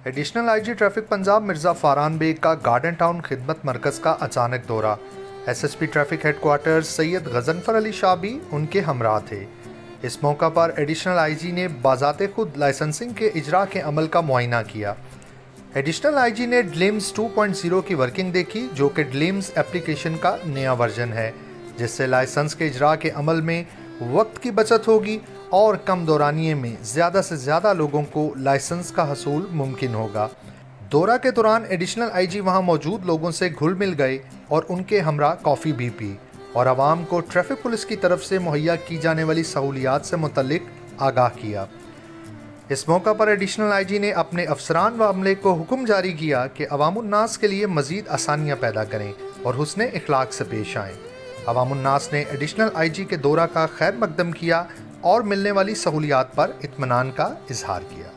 Additional IG traffic Punjab Mirza Farhan Baig का Garden Town खिदमत मरकज़ का अचानक दौरा। SSP traffic headquarters Syed Ghazanfar Ali Shah भी उनके हमरा थे। इस मौका पर एडिशनल आईजी ने बाज़ाते खुद लाइसेंसिंग के इजरा के अमल का मुआयना किया। एडिशनल आईजी ने ड्लिम्स 2.0 की वर्किंग देखी, जो कि ड्लिम्स एप्लीकेशन का नया वर्जन है, जिससे लाइसेंस के इजरा के अमल में वक्त की बचत होगी और कम दौरानिए में ज़्यादा से ज़्यादा लोगों को लाइसेंस का हसूल मुमकिन होगा। दौरा के दौरान एडिशनल आईजी वहां मौजूद लोगों से घुल मिल गए और उनके हमरा कॉफ़ी भी पी और आवाम को ट्रैफिक पुलिस की तरफ से मुहैया की जाने वाली सहूलियात से मुतल्लिक आगाह किया। इस मौका पर एडिशनल आईजी ने अपने अफसरान व अमले को हुक्म जारी किया कि अवामुन्नास के लिए मज़ीद आसानियाँ पैदा करें और हुस्ने इखलाक से पेश आएँ। अवामुन्नास ने एडिशनल आईजी के दौरा का खैर मकदम किया और मिलने वाली सहूलियात पर इत्मीनान का इजहार किया।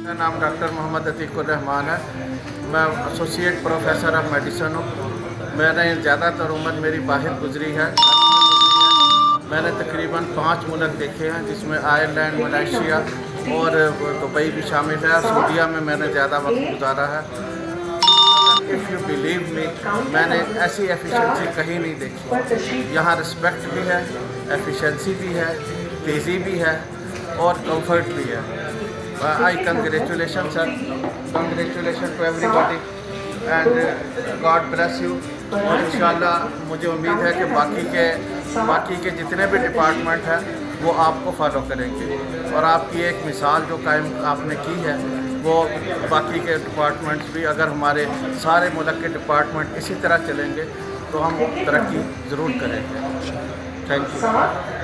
मेरा नाम डॉक्टर मोहम्मद अतीकुर रहमान है। मैं एसोसिएट प्रोफेसर ऑफ मेडिसिन हूँ। मैंने ज़्यादातर उम्र मेरी बाहर गुजरी है। मैंने तकरीबन 5 मुल्क देखे हैं, जिसमें आयरलैंड, मलेशिया और दुबई भी शामिल है। सऊदीया में मैंने ज़्यादा वक्त गुजारा है। इफ़ यू बिलीव मी, मैंने ऐसी एफिशिएंसी कहीं नहीं देखी। यहाँ रिस्पेक्ट भी है, एफिशिएंसी भी है, तेज़ी भी है और कंफर्ट भी है। I congratulation sir, congratulations to everybody and God bless you। और इंशाल्लाह मुझे उम्मीद है कि बाकी के जितने भी डिपार्टमेंट हैं वो आपको फॉलो करेंगे और आपकी एक मिसाल जो कायम आपने की है वो बाकी के डिपार्टमेंट्स भी, अगर हमारे सारे मुल्क के डिपार्टमेंट इसी तरह चलेंगे तो हम तरक्की ज़रूर करेंगे। Thank you.